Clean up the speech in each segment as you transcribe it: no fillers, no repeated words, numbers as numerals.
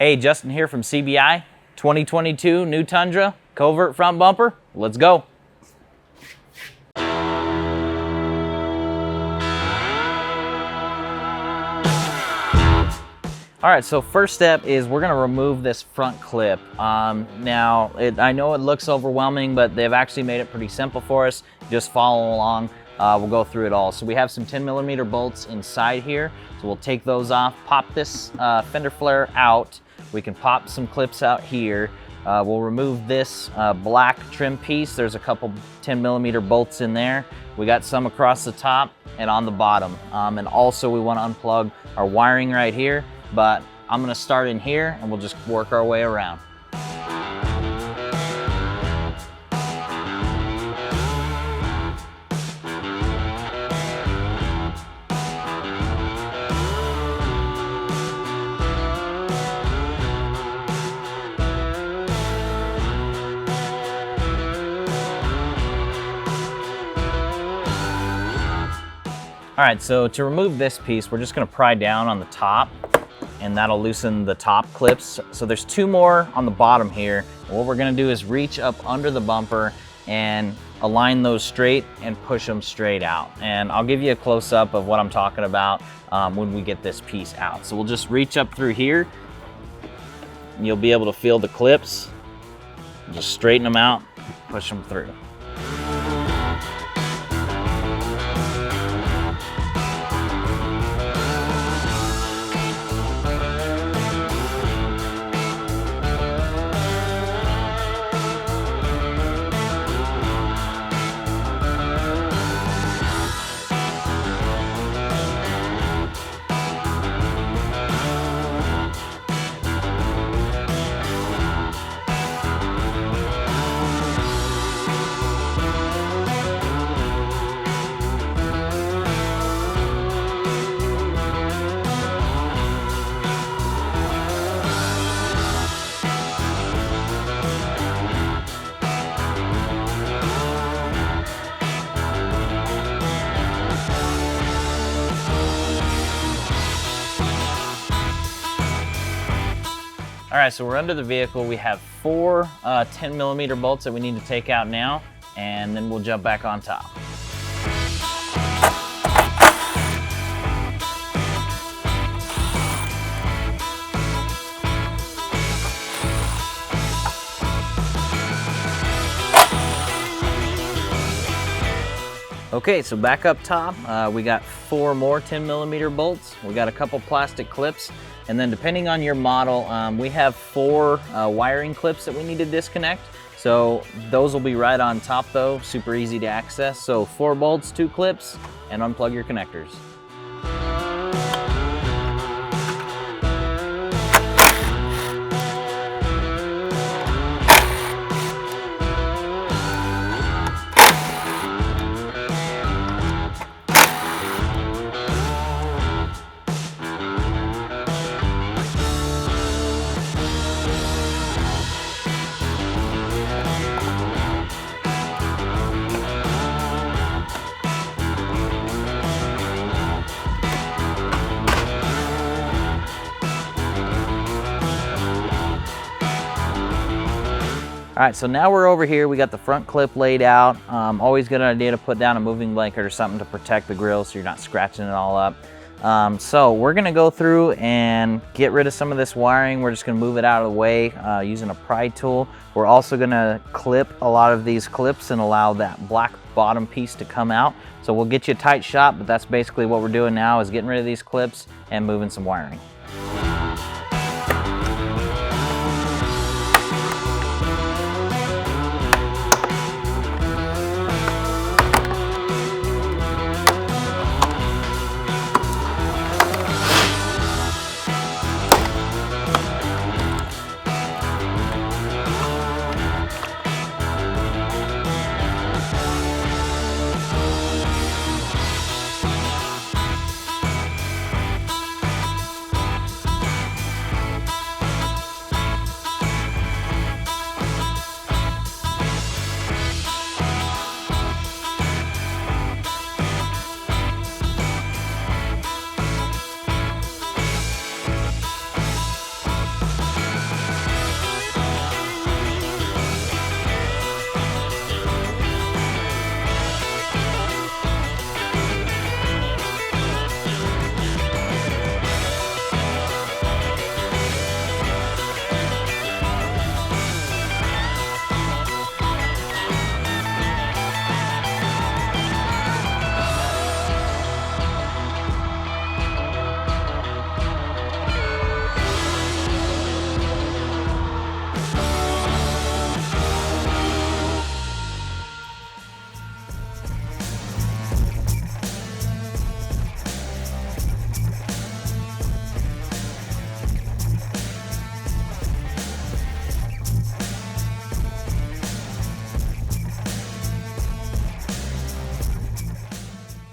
Hey, Justin here from CBI. 2022 new Tundra, Covert front bumper. Let's go. All right, so first step is we're gonna remove this front clip. I know it looks overwhelming, but they've actually made it pretty simple for us. Just follow along, we'll go through it all. So we have some 10mm bolts inside here, so we'll take those off, pop this fender flare out. We can pop some clips out here. We'll remove this black trim piece. There's a couple 10mm bolts in there. We got some across the top and on the bottom. And also we wanna unplug our wiring right here. But I'm gonna start in here and we'll just work our way around. All right, so to remove this piece, we're just gonna pry down on the top and that'll loosen the top clips. So there's two more on the bottom here. What we're gonna do is reach up under the bumper and align those straight and push them straight out. And I'll give you a close-up of what I'm talking about when we get this piece out. So we'll just reach up through here and you'll be able to feel the clips. Just straighten them out, push them through. All right, so we're under the vehicle. We have four 10mm bolts that we need to take out now, and then we'll jump back on top. Okay, so back up top, we got four more 10mm bolts. We got a couple plastic clips. And then depending on your model, we have four wiring clips that we need to disconnect. So those will be right on top though, super easy to access. So 4 bolts, 2 clips, and unplug your connectors. All right, so now we're over here. We got the front clip laid out. Always good idea to put down a moving blanket or something to protect the grill so you're not scratching it all up. So we're gonna go through and get rid of some of this wiring. We're just gonna move it out of the way using a pry tool. We're also gonna clip a lot of these clips and allow that black bottom piece to come out. So we'll get you a tight shot, but that's basically what we're doing now is getting rid of these clips and moving some wiring.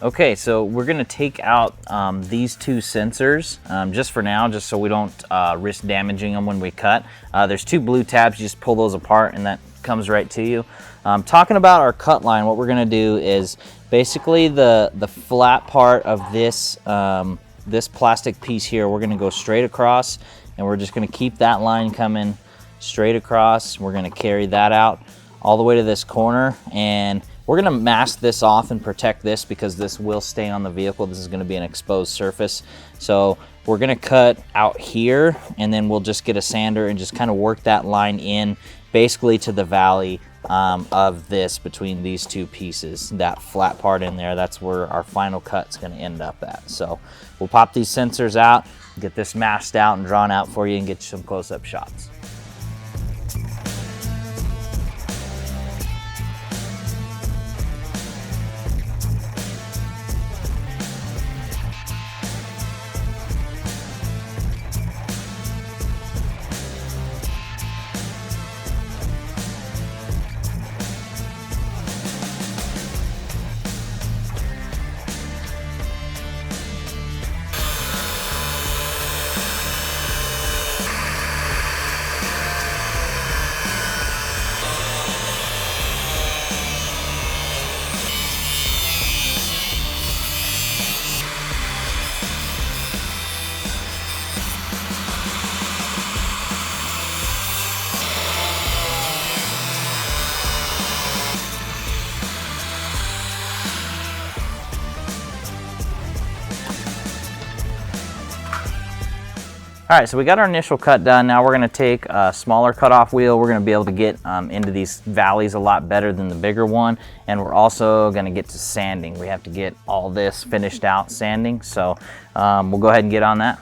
Okay, so we're gonna take out these two sensors just for now, just so we don't risk damaging them when we cut. There's two blue tabs, you just pull those apart and that comes right to you. Talking about our cut line, what we're gonna do is basically the flat part of this, this plastic piece here, we're gonna go straight across and we're just gonna keep that line coming straight across. We're gonna carry that out all the way to this corner, and we're gonna mask this off and protect this because this will stay on the vehicle. This is gonna be an exposed surface. So we're gonna cut out here and then we'll just get a sander and just kind of work that line in basically to the valley of this between these two pieces. That flat part in there, that's where our final cut's gonna end up at. So we'll pop these sensors out, get this masked out and drawn out for you and get you some close-up shots. All right, so we got our initial cut done. Now we're gonna take a smaller cutoff wheel. We're gonna be able to get into these valleys a lot better than the bigger one. And we're also gonna get to sanding. We have to get all this finished out sanding. So we'll go ahead and get on that.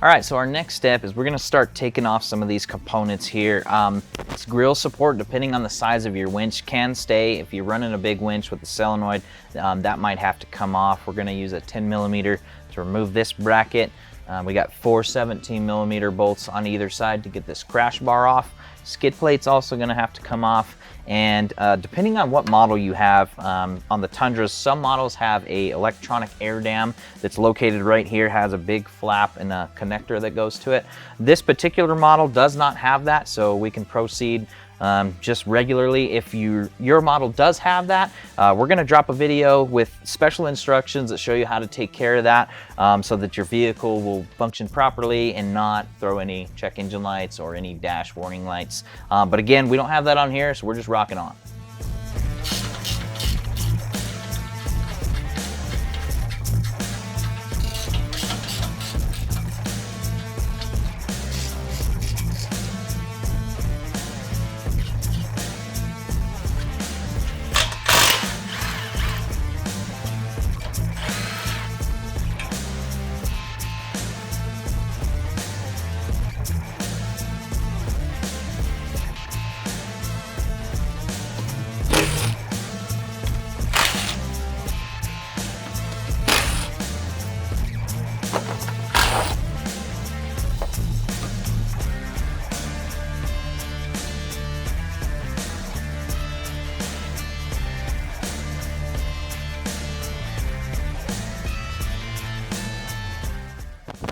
All right, so our next step is we're gonna start taking off some of these components here. This grill support, depending on the size of your winch, can stay. If you're running a big winch with a solenoid, that might have to come off. We're gonna use a 10mm to remove this bracket. We got 4 17mm bolts on either side to get this crash bar off. Skid plate's also gonna have to come off. And depending on what model you have, on the Tundras, some models have a electronic air dam that's located right here, has a big flap and a connector that goes to it. This particular model does not have that, so we can proceed just regularly. If your model does have that, we're gonna drop a video with special instructions that show you how to take care of that so that your vehicle will function properly and not throw any check engine lights or any dash warning lights. But again, we don't have that on here, so we're just rocking on.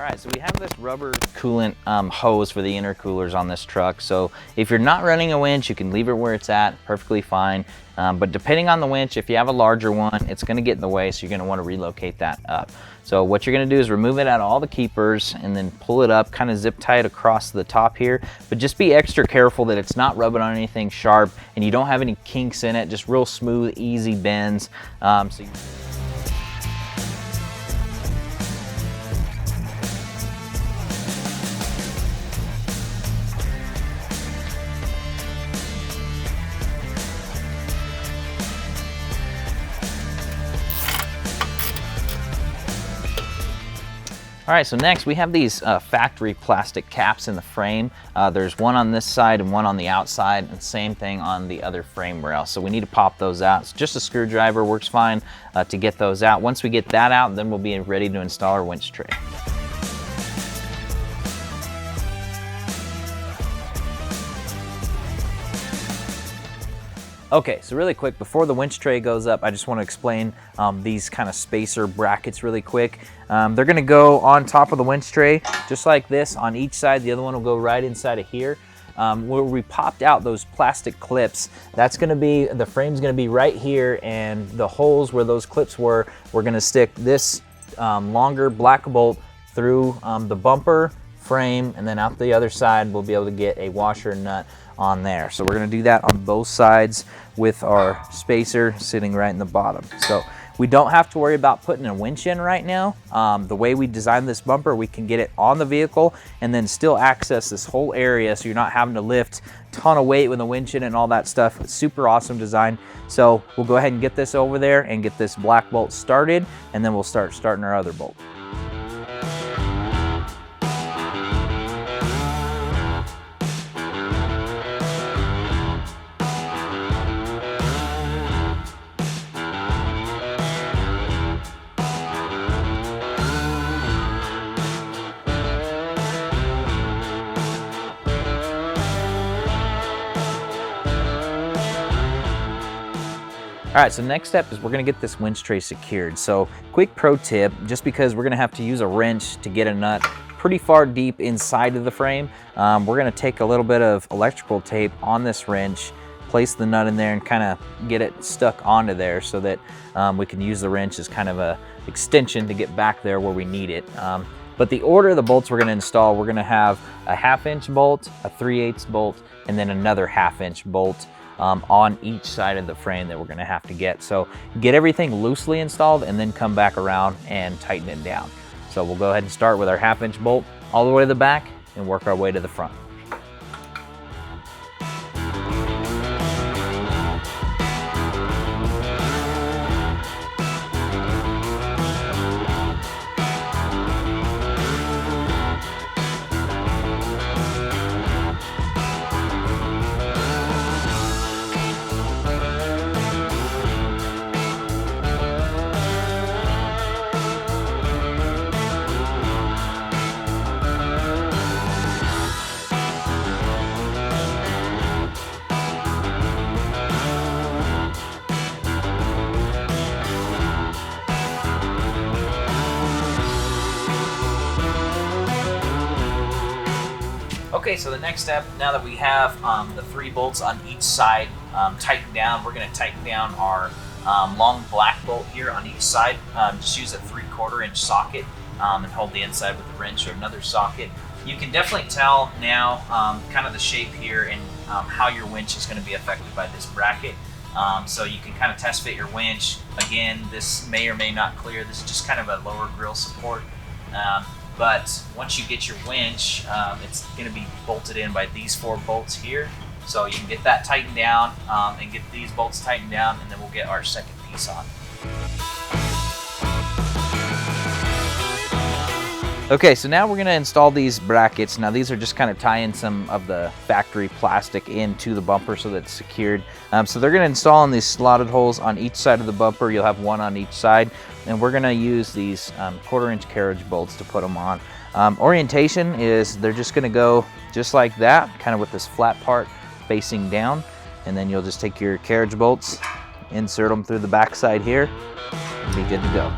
All right, so we have this rubber coolant hose for the intercoolers on this truck. So if you're not running a winch, you can leave it where it's at, perfectly fine. But depending on the winch, if you have a larger one, it's gonna get in the way, so you're gonna wanna relocate that up. So what you're gonna do is remove it out of all the keepers and then pull it up, kind of zip tie it across the top here. But just be extra careful that it's not rubbing on anything sharp and you don't have any kinks in it, just real smooth, easy bends. All right, so next we have these factory plastic caps in the frame. There's one on this side and one on the outside, and same thing on the other frame rail. So we need to pop those out. So just a screwdriver works fine to get those out. Once we get that out, then we'll be ready to install our winch tray. Okay, so really quick, before the winch tray goes up, I just want to explain these kind of spacer brackets really quick. They're gonna go on top of the winch tray, just like this on each side. The other one will go right inside of here. Where we popped out those plastic clips, that's gonna be, the frame's gonna be right here, and the holes where those clips were, we're gonna stick this longer black bolt through the bumper frame, and then out the other side, we'll be able to get a washer and nut on there. So we're gonna do that on both sides with our spacer sitting right in the bottom. So we don't have to worry about putting a winch in right now. The way we designed this bumper, we can get it on the vehicle and then still access this whole area, so you're not having to lift a ton of weight with a winch in it and all that stuff. It's super awesome design. So we'll go ahead and get this over there and get this black bolt started, and then we'll start starting our other bolt. All right, so next step is we're gonna get this winch tray secured. So quick pro tip, just because we're gonna have to use a wrench to get a nut pretty far deep inside of the frame, we're gonna take a little bit of electrical tape on this wrench, place the nut in there and kind of get it stuck onto there so that we can use the wrench as kind of a extension to get back there where we need it. But the order of the bolts we're gonna install, we're gonna have a 1/2 inch bolt, a 3/8 bolt, and then another 1/2 inch bolt on each side of the frame that we're gonna have to get. So get everything loosely installed and then come back around and tighten it down. So we'll go ahead and start with our 1/2 inch bolt all the way to the back and work our way to the front. Okay, so the next step, now that we have the 3 bolts on each side tightened down, we're going to tighten down our long black bolt here on each side. Just use a 3/4 inch socket and hold the inside with the wrench or another socket. You can definitely tell now kind of the shape here and how your winch is going to be affected by this bracket. So you can kind of test fit your winch. Again, this may or may not clear. This is just kind of a lower grill support. But once you get your winch, it's going to be bolted in by these 4 bolts here. So you can get that tightened down and get these bolts tightened down, and then we'll get our second piece on. Okay, so now we're going to install these brackets. Now these are just kind of tying some of the factory plastic into the bumper so that it's secured. So they're going to install in these slotted holes on each side of the bumper. You'll have one on each side, and we're going to use these 1/4 inch carriage bolts to put them on. Orientation is they're just going to go just like that, kind of with this flat part facing down, and then you'll just take your carriage bolts, insert them through the back side here, and be good to go.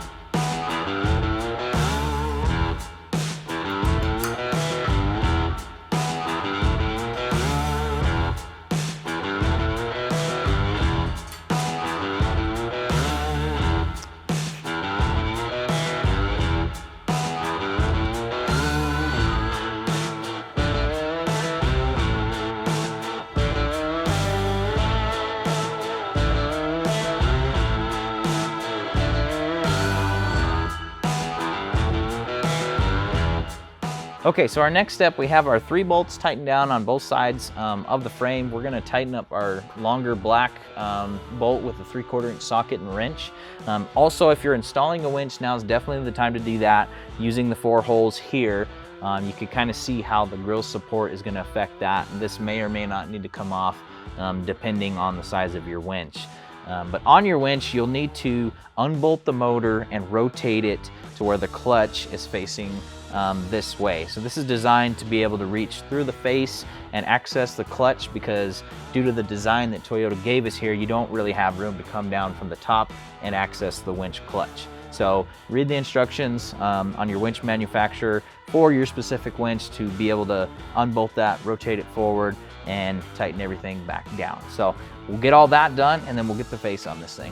Okay, so our next step, we have our 3 bolts tightened down on both sides of the frame. We're gonna tighten up our longer black bolt with a 3/4 inch socket and wrench. Also, if you're installing a winch, now is definitely the time to do that using the 4 holes here. You can kind of see how the grill support is gonna affect that. This may or may not need to come off depending on the size of your winch. But on your winch, you'll need to unbolt the motor and rotate it to where the clutch is facing this way. So this is designed to be able to reach through the face and access the clutch, because due to the design that Toyota gave us here, you don't really have room to come down from the top and access the winch clutch. So read the instructions on your winch manufacturer for your specific winch to be able to unbolt that, rotate it forward, and tighten everything back down. So we'll get all that done, and then we'll get the face on this thing.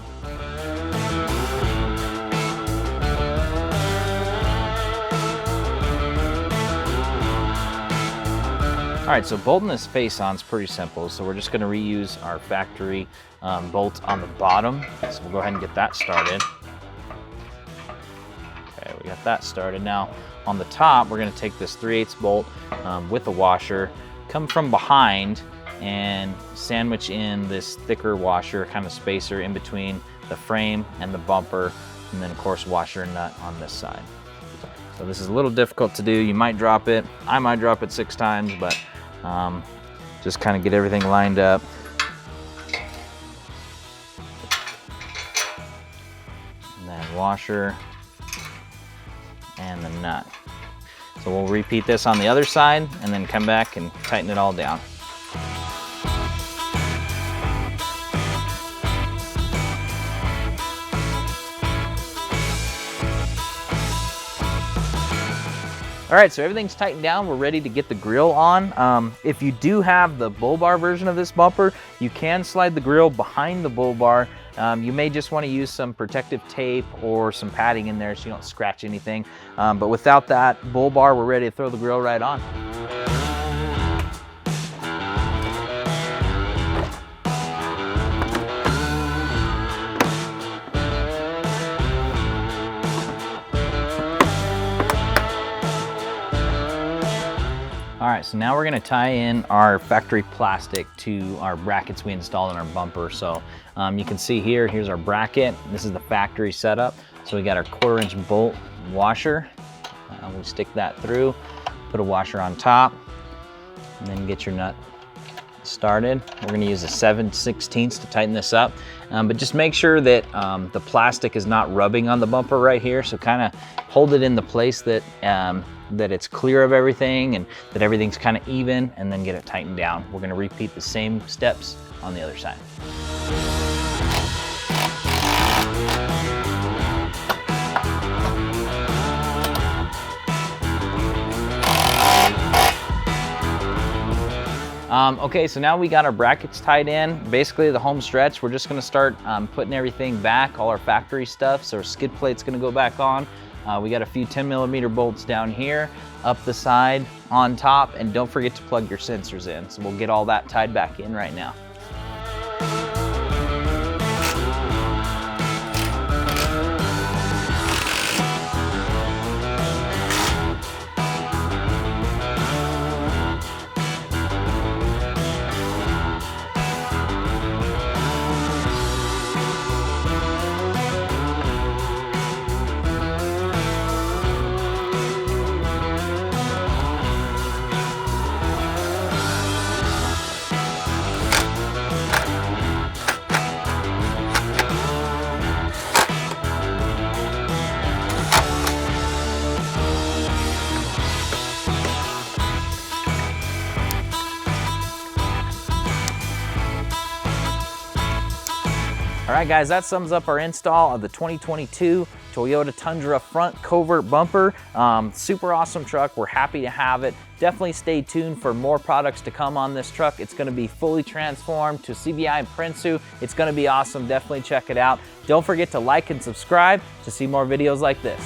All right, so bolting this face on is pretty simple. So we're just gonna reuse our factory bolt on the bottom. So we'll go ahead and get that started. Okay, we got that started. Now on the top, we're gonna take this 3/8 bolt with a washer, come from behind and sandwich in this thicker washer, kind of spacer in between the frame and the bumper, and then of course washer and nut on this side. So this is a little difficult to do. You might drop it. I might drop it 6 times, but just kind of get everything lined up. And then washer and the nut. So we'll repeat this on the other side and then come back and tighten it all down. All right, so everything's tightened down. We're ready to get the grill on. If you do have the bull bar version of this bumper, you can slide the grill behind the bull bar. You may just want to use some protective tape or some padding in there so you don't scratch anything. But without that bull bar, we're ready to throw the grill right on. All right, so now we're gonna tie in our factory plastic to our brackets we installed in our bumper. So you can see here, here's our bracket. This is the factory setup. So we got our 1/4 inch bolt washer. We stick that through, put a washer on top, and then get your nut started. We're gonna use a 7/16 to tighten this up. But just make sure that the plastic is not rubbing on the bumper right here. So kind of hold it in the place that that it's clear of everything and that everything's kind of even, and then get it tightened down. We're gonna repeat the same steps on the other side. Okay, so now we got our brackets tied in. Basically the home stretch, we're just gonna start putting everything back, all our factory stuff. So our skid plate's gonna go back on. We got a few 10mm bolts down here, up the side, on top, and don't forget to plug your sensors in. So we'll get all that tied back in right now. All right, guys, that sums up our install of the 2022 Toyota Tundra front covert bumper. Super awesome truck. We're happy to have it. Definitely stay tuned for more products to come on this truck. It's going to be fully transformed to CBI and Prinsu. It's going to be awesome. Definitely check it out. Don't forget to like and subscribe to see more videos like this.